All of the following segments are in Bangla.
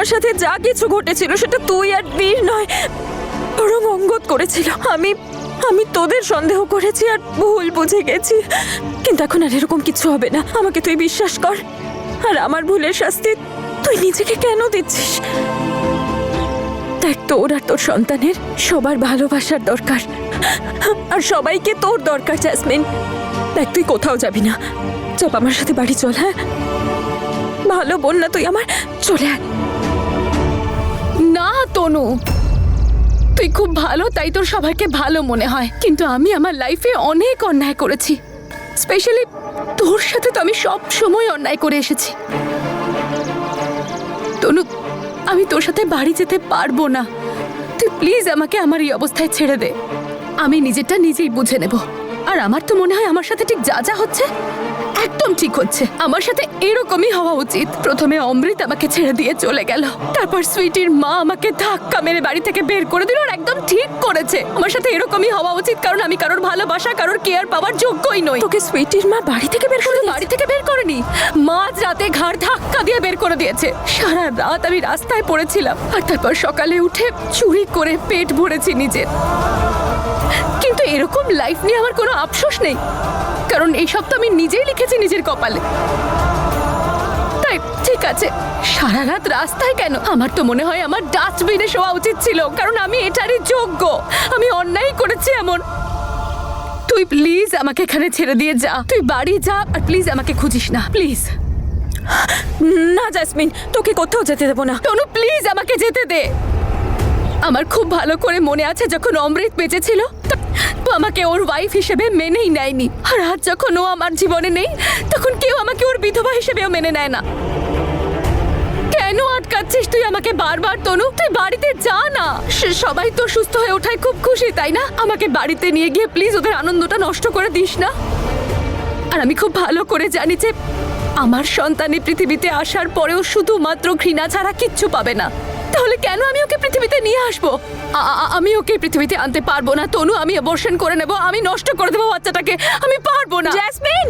আমার সাথে যা কিছু ঘটেছিল সেটা তুই আর বীর নয়, বরং অঙ্গদ করেছিল। আমি তোদের সন্দেহ করেছি আর ভুল বুঝে গেছি, কিন্তু এখন আর এরকম কিছু হবে না। আমাকে তুই বিশ্বাস কর। আর আমার ভুলের শাস্তি তুই নিজেকে কেন দিচ্ছিস? দেখ, তোর আর তোর সন্তানের সবার ভালোবাসার দরকার, আর সবাইকে তোর দরকার। জেসমিন, দেখ, তুই কোথাও যাবি না। চাপ আমার সাথে বাড়ি চল। হ্যাঁ, ভালো বোন না তুই আমার, চলে আয়। না তনু, তুই খুব ভালো, তাই তোর সবাইকে ভালো মনে হয়, কিন্তু আমি আমার লাইফে অনেক অন্যায় করেছি। স্পেশালি তোর সাথে তো আমি সব সময় অন্যায় করে এসেছি। তনু, আমি তোর সাথে বাড়ি যেতে পারবো না। তুই প্লিজ আমাকে আমার এই অবস্থায় ছেড়ে দে। আমি নিজেরটা নিজেই বুঝে নেব। আর আমার তো মনে হয় আমার সাথে ঠিক যা যা হচ্ছে একদম ঠিক হচ্ছে। আমার সাথে এরকমই হওয়া উচিত। প্রথমে অমৃত আমাকে ছেড়ে দিয়ে চলে গেল, তারপর সুইটির মা আমাকে ধাক্কা মেরে বাড়ি থেকে বের করে দিল, আর একদম ঠিক করেছে। আমার সাথে এরকমই হওয়া উচিত, কারণ আমি কারোর ভালোবাসা, কারোর কেয়ার পাওয়ার যোগ্যই নই। তোকে সুইটির মা বাড়ি থেকে বের করে বাড়ি থেকে বের করেনি, মাঝ রাতে ঘাড় ধাক্কা দিয়ে বের করে দিয়েছে। সারা রাত আমি রাস্তায় পড়েছিলাম, আর তারপর সকালে উঠে চুরি করে পেট ভরেছি নিজের। কিন্তু এরকম লাইফ নিয়ে আমার কোনো আফসোস নেই, কারণ এইসব তো আমি নিজেই লিখেছি নিজের কপালে। তাই ঠিক আছে, সারা রাত রাস্তায় কেন? আমার তো মনে হয় আমার ডাস্টবিনে শোয়া উচিত ছিল, কারণ আমি এটারই যোগ্য। আমি অন্যায় করেছি এমন। তুই প্লিজ আমাকে এখানে ছেড়ে দিয়ে যা, তুই বাড়ি যা, আর প্লিজ আমাকে খুঁজিস না, প্লিজ। না জেসমিন, তোকে কোথাও যেতে দেবো না। তনু, প্লিজ আমাকে যেতে দে। আমার খুব ভালো করে মনে আছে যখন অমৃত বেঁচে ছিল, তো আমাকে ওর ওয়াইফ হিসেবে মেনেই নেয়নি। আর আজ যখন ও আমার জীবনে নেই, তখন কেউ আমাকে ওর বিধবা হিসেবেও মেনে নেয় না। কেন আটকাচ্ছিস তুই আমাকে বারবার? তনু, তুই বাড়িতে যা না। সবাই তো সুস্থ হয়ে ওঠায় খুব খুশি, তাই না? আমাকে বাড়িতে নিয়ে গিয়ে প্লিজ ওদের আনন্দটা নষ্ট করে দিস না। আর আমি খুব ভালো করে জানি যে আমার সন্তান এই পৃথিবীতে আসার পরেও শুধুমাত্র ঘৃণা ছাড়া কিচ্ছু পাবে না। তাহলে কেন আমি ওকে পৃথিবীতে নিয়ে আসবো? আমি ওকে পৃথিবীতে আনতে পারবো না তনু। আমি অ্যাবর্শন করে নেব, আমি নষ্ট করে দেবো বাচ্চাটাকে। আমি পারবো না। জেসমিন,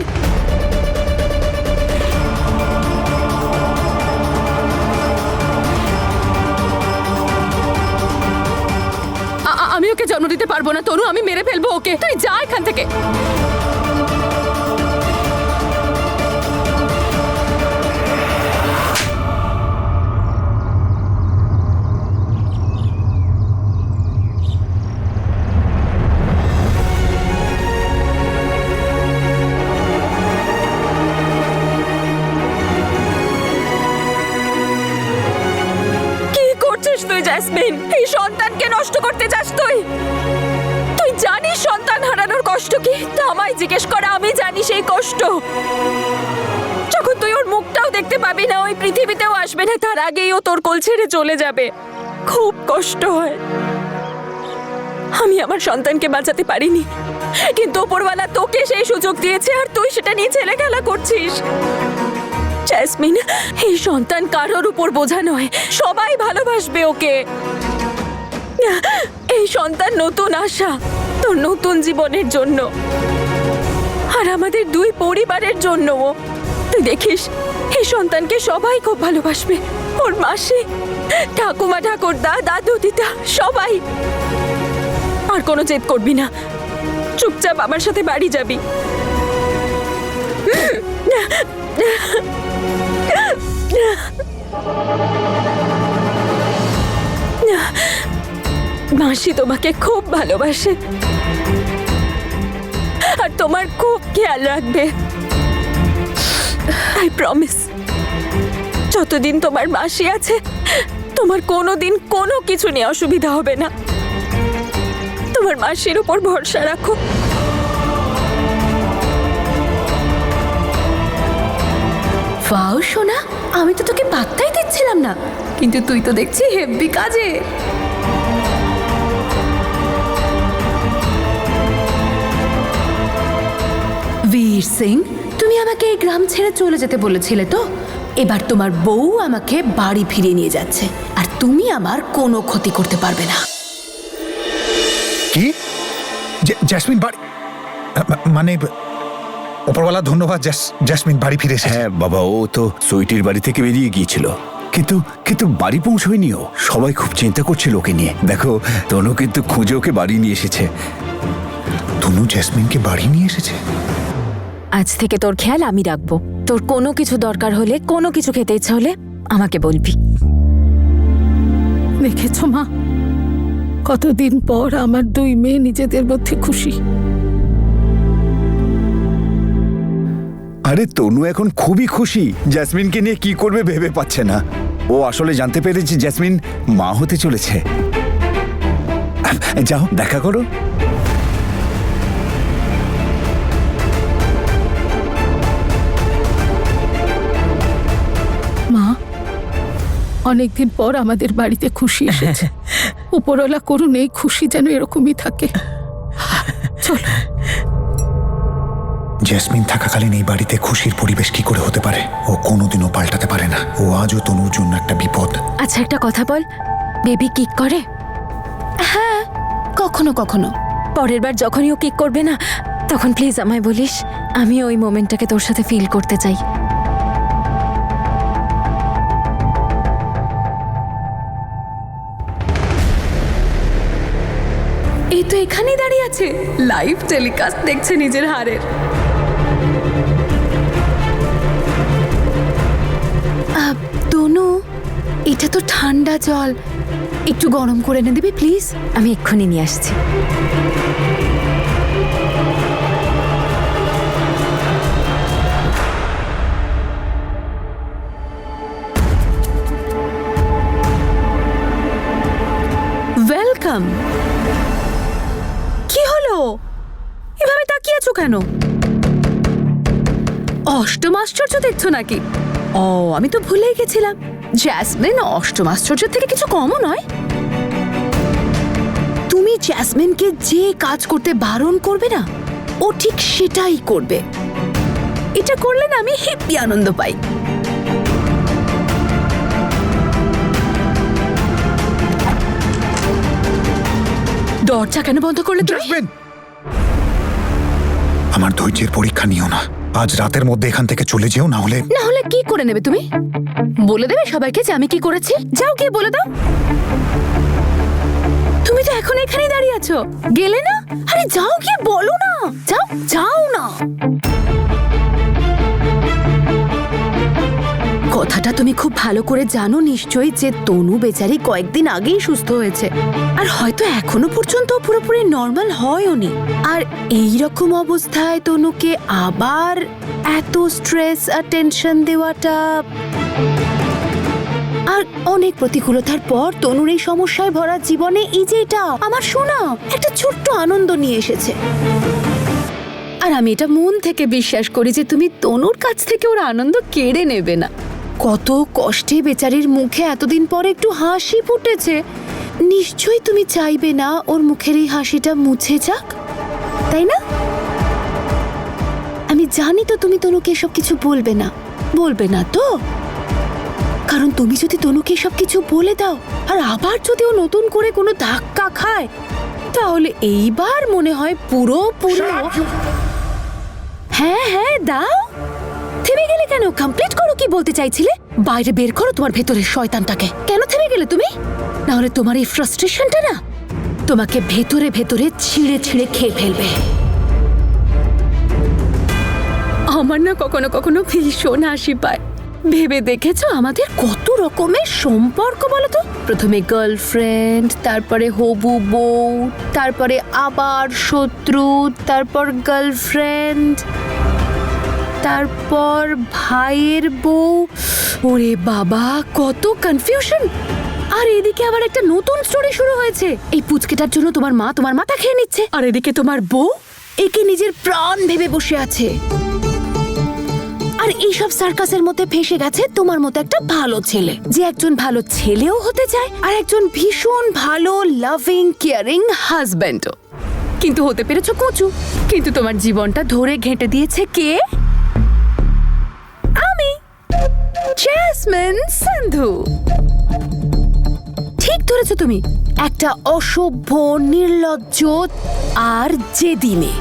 আমি ওকে জন্ম দিতে পারবো না তনু। আমি মেরে ফেলবো ওকে। তুই যা এখান থেকে। তুই জেসমিন, এই সন্তানকে নষ্ট করতে চাস? তুই জানিস সন্তান হারানোর কষ্ট কি? তা আমায় জিজ্ঞেস করা, আমি জানি সেই কষ্ট। যখন তুই ওর মুখটাও দেখতে পাবি না, ওই পৃথিবীতেও আসবে না, তার আগেই ও তোর কোল ছেড়ে চলে যাবে। খুব কষ্ট হয়। আমি আমার সন্তানকে বাঁচাতে পারিনি, কিন্তু ওপরওয়ালা তোকে সেই সুযোগ দিয়েছে, আর তুই সেটা নিয়ে ছেলে খেলা করছিস। জেসমিন, এই সন্তান কারোর উপর বোঝা নয়, সবাই ভালোবাসবে ওকে। এই সন্তান নতুন আশা তোর নতুন জীবনের জন্য, আর আমাদের দুই পরিবারের জন্য। তুই দেখিস, এই সন্তানকে সবাই খুব ভালোবাসবে। ওর মাসি, ঠাকুমা, ঠাকুরদা, দাদু, দিদা, সবাই। আর কোনো জেদ করবি না, চুপচাপ আমার সাথে বাড়ি যাবি। মাসি তোমাকে খুব ভালোবাসে, আর তোমার খুব খেয়াল রাখবে। আই প্রমিস, যতদিন তোমার মাসি আছে, তোমার কোনোদিন কোনো কিছু নিয়ে অসুবিধা হবে না। তোমার মাসির উপর ভরসা রাখো। ওয়াও সোনা, আমি তো তোকে পাত্তাই দিচ্ছিলাম না, কিন্তু তুই তো দেখছি হেব্বি কাজে। বীর সিং, তুমি আমাকে এই গ্রাম ছেড়ে চলে যেতে বলেছিলে তো? এবার তোমার বউ আমাকে বাড়ি ফিরিয়ে নিয়ে যাচ্ছে, আর তুমি আমার কোনো ক্ষতি করতে পারবে না। কি? জেসমিন বাড়ি, মানে ওপরওয়ালা ধন্যবাদ, জেসমিন বাড়ি ফিরে এসেছে। হ্যাঁ বাবা, ও তো সুইটির বাড়ি থেকে বেরিয়ে গিয়েছিল। কিন্তু কিন্তু বাড়ি পৌঁছয়নিও। সবাই খুব চিন্তা করছিল ওকে নিয়ে। দেখো তনু কিন্তু খুঁজে ওকে বাড়ি নিয়ে এসেছে। তনু জেসমিনকে বাড়ি নিয়ে এসেছে? আজ থেকে তোর খেয়াল আমি রাখবো। তোর কোনো কিছু দরকার হলে, কোনো কিছু খেতে ইচ্ছা হলে আমাকে বলবি। দেখেছো মা, কতদিন পর আমার দুই মেয়ে নিজেদের মধ্যে খুশি। আরে তনু এখন খুবই খুশি। জেসমিনকে নিয়ে কি করবে ভেবে পাচ্ছে না। ও আসলে জানতে পেরেছে জেসমিন মা হতে চলেছে। যাও দেখা করো। মা, অনেকদিন পর আমাদের বাড়িতে খুশি এসেছে। উপরওয়ালা করুন এই খুশি যেন এরকমই থাকে। চলো। জেসমিন থাকাকালীন এই বাড়িতে খুশির পরিবেশ কি করে হতে পারে? ও কোনোদিনও পাল্টাতে পারে না। ও আজও তনুর জন্য একটা বিপদ। আচ্ছা একটা কথা বল, বেবি কিক করে? হ্যাঁ, কখনো কখনো। পরের বার যখনই ও কিক করবে না, তখন প্লিজ আমায় বলিস। আমি ওই মোমেন্টটাকে তোর সাথে ফিল করতে চাই। এই তো এখানেই দাঁড়িয়ে আছে, লাইভ টেলিকাস্ট দেখছে নিজের হারের। তনু, এটা তো ঠান্ডা জল, একটু গরম করে এনে দিবি প্লিজ? আমি এক্ষুনি নিয়ে আসছি। ওয়েলকাম। কি হলো, এভাবে তাকিয়ে আছো কেন? অষ্টম আশ্চর্য দেখছো নাকি? ও, আমি তো ভুলেই গেছিলাম, জ্যাসমিন অষ্টম আশ্চর্য থেকে কিছু কমও নয়। তুমি জ্যাসমিনকে যে কাজ করতে বারণ করবে না, ও ঠিক সেটাই করবে। এটা করলে না আমি হেব্বি আনন্দ পাই। দরজা কেন বন্ধ করলে তুমি? জেসমিন, আমার ধৈর্যের পরীক্ষা নিও না। আজ রাতের মধ্যে এখান থেকে চলে যেও, না হলে না হলে কি করে নেবে তুমি? বলে দেবে সবাইকে যে আমি কি করেছি? যাও গিয়ে বলে দাও। তুমি তো এখন এখানেই দাঁড়িয়ে আছো, গেলে না? আরে যাও গিয়ে বলো না, যাও যাও না। কথাটা তুমি খুব ভালো করে জানো নিশ্চয়ই যে তনু বেচারি কয়েকদিন আগেই সুস্থ হয়েছে, আর হয়তো এখনো পর্যন্ত পুরোপুরি নর্মাল হয়ওনি। আর এই রকম অবস্থায় তনুকে আবার এত স্ট্রেস আর টেনশন দেওয়াটা, আর অনেক প্রতিকূলতার পর তনুর এই সমস্যায় ভরা জীবনে এই যে এটা আমার শোনা একটা ছোট্ট আনন্দ নিয়ে এসেছে। আর আমি এটা মন থেকে বিশ্বাস করি যে তুমি তনুর কাছ থেকে ওর আনন্দ কেড়ে নেবে না। কত কষ্টে বেচারির মুখে এতদিন পরে একটু হাসি ফুটেছে, নিশ্চয়ই তুমি চাইবে না ওর মুখের এই হাসিটা মুছে যাক, তাই না? আমি জানি তো তুমি তনুকে এসব কিছু বলবে না, বলবে না তো? কারণ তুমি যদি তনুকে সব কিছু বলে দাও আর আবার যদি ও নতুন করে কোনো ধাক্কা খায়, তাহলে এইবার মনে হয় পুরো হ্যাঁ হ্যাঁ দাও। থেমে গেলে কেন? কমপ্লিট করো, কি বলতে চাইছিলে? বাইরে বের করো তোমার ভেতরের শয়তানটাকে। কেন থেমে গেলে তুমি? না হলে তোমার এই ফ্রাস্ট্রেশনটা না তোমাকে ভেতরে ভেতরে ছিঁড়ে ছিঁড়ে খেয়ে ফেলবে। আমার না কখনো কখনো ভীষণ হাসি পায়। ভেবে দেখেছো আমাদের কত রকমের সম্পর্ক বলো তো? প্রথমে গার্লফ্রেন্ড, তারপরে হবু বউ, তারপরে আবার শত্রু, তারপর গার্লফ্রেন্ড, তারপর ভাইয়ের বউ। ওরে বাবা, কত কনফিউশন। আর এদিকে আবার একটা নতুন স্টোরি শুরু হয়েছে। এই পুচকেটার জন্য তোমার মা তোমার মাথা খেয়ে নিচ্ছে, আর এদিকে তোমার বউ একে নিজের প্রাণ ভেবে বসে আছে। আর এইসব সার্কাসের মধ্যে ফেসে গেছে তোমার মতো একটা ভালো ছেলে, যে একজন ভালো ছেলেও হতে চায় আর একজন ভীষণ ভালো লাভিং কেয়ারিং হাজব্যান্ডও। কিন্তু হতে পেরেছো কচু। কিন্তু তোমার জীবনটা ধরে ঘেঁটে দিয়েছে কে? আমি, জেসমিন সান্ধু। ঠিক ধরেছো তুমি, একটা অসভ্য, নির্লজ্জ আর জেদি মেয়ে।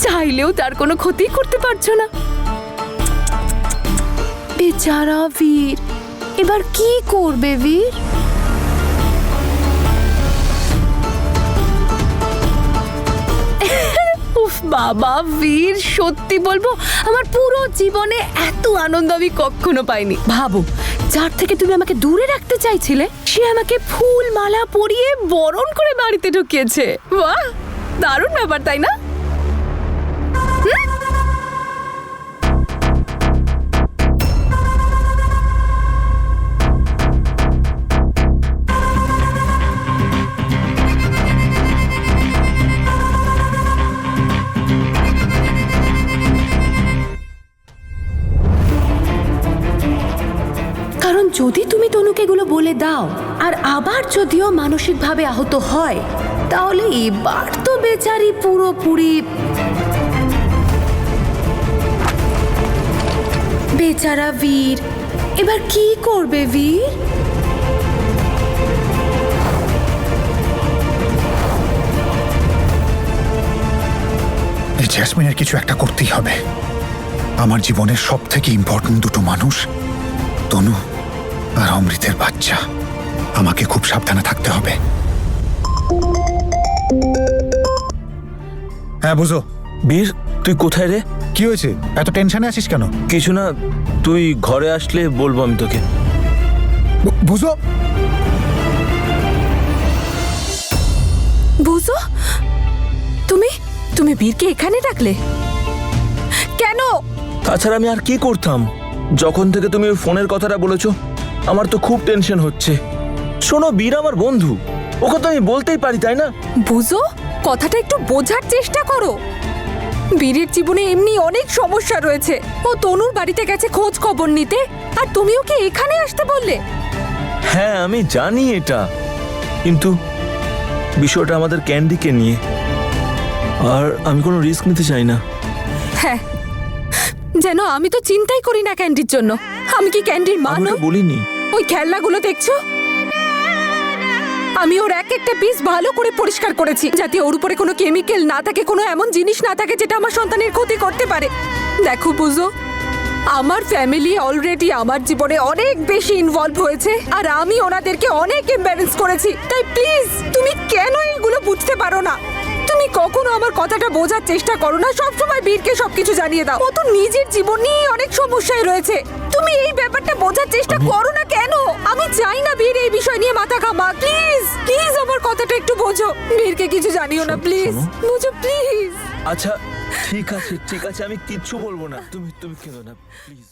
চাইলেও তার কোনো ক্ষতি করতে পারছো না। বেচারা বীর, এবার কি করবে বীর? উফ বাবা বীর, সত্যি বলবো আমার পুরো জীবনে এত আনন্দ আমি কখনো পাইনি। ভাবো, যার থেকে তুমি আমাকে দূরে রাখতে চাইছিলে সে আমাকে ফুল মালা পরিয়ে বরণ করে বাড়িতে ঢুকিয়েছে। বাহ, দারুণ ব্যাপার তাই না? কারণ যদি তুমি তনুকে এগুলো বলে দাও আর আবার যদিও মানসিকভাবে আহত হয়, তাহলে এবার তো বেচারি পুরোপুরি বেচারা বীর, এবার কি করবে বীর? এই জ্যাসমিনের কিছু একটা করতেই হবে। আমার জীবনের সব থেকে ইম্পর্টেন্ট দুটো মানুষ, তনু আর অমৃতের বাচ্চা। আমাকে খুব সাবধানে থাকতে হবে। হ্যাঁ বুঝো। বীর, তুই কোথায় রে? কি হয়েছে, এত টেনশনে আছিস কেন? কিছু না, তুই ঘরে আসলে বলবো আমি তোকে। বুঝো, বুঝো, তুমি তুমি বীরকে এখানে ডাকলে কেন? তাছাড়া আমি আর কি করতাম? যখন থেকে তুমি ওই ফোনের কথাটা বলেছো আমার তো খুব টেনশন হচ্ছে। শোনো, বীর আমার বন্ধু, ওকে তো আমি বলতেই পারি, তাই না? বুঝো, কথাটা একটু বোঝার চেষ্টা করো। বীরের জীবনে এমনি অনেক সমস্যা রয়েছে। ও তনুর বাড়িতে গেছে খোঁজ খবর নিতে, আর তুমিও কি এখানে আসতে বললে? হ্যাঁ আমি জানি এটা, কিন্তু বিষয়টা আমাদের ক্যান্ডিকে নিয়ে, আর আমি কোনো রিস্ক নিতে চাই না। হ্যাঁ, যেন আমি তো চিন্তাই করি না ক্যান্ডির জন্য। আমি কি ক্যান্ডির মা আমি নই? ওটা বলিনি। ওই খেলনাগুলো দেখছো, আমি ওর এক একটা পিস ভালো করে পরিষ্কার করেছি, যাতে ওর উপরে কোনো কেমিক্যাল না থাকে, কোনো এমন জিনিস না থাকে যেটা আমার সন্তানের ক্ষতি করতে পারে। দেখো বুঝো, আমার ফ্যামিলি অলরেডি আমার জীবনে অনেক বেশি ইনভলভ হয়েছে, আর আমি ওনাদেরকে অনেক এম্বারেন্স করেছি। তাই প্লিজ, তুমি কেন এগুলো বুঝতে পারো না? তুমি কখনো আমার কথাটা বোঝার চেষ্টা করো না, সবসময় বীরকে সবকিছু জানিয়ে দাও। ও তো নিজের জীবন নিয়ে অনেক সমস্যায় রয়েছে। তুমি এই ব্যাপারটা বোঝার চেষ্টা করো না কেন? আমি চাই না বীর এই বিষয় নিয়ে মাথা ঘামা। প্লিজ প্লিজ আমার কথাটা একটু বোঝো। বীরকে কিছু জানিও না প্লিজ, বুঝো প্লিজ। আচ্ছা ঠিক আছে, ঠিক আছে, আমি কিচ্ছু বলবো না। তুমি কেঁদো না প্লিজ।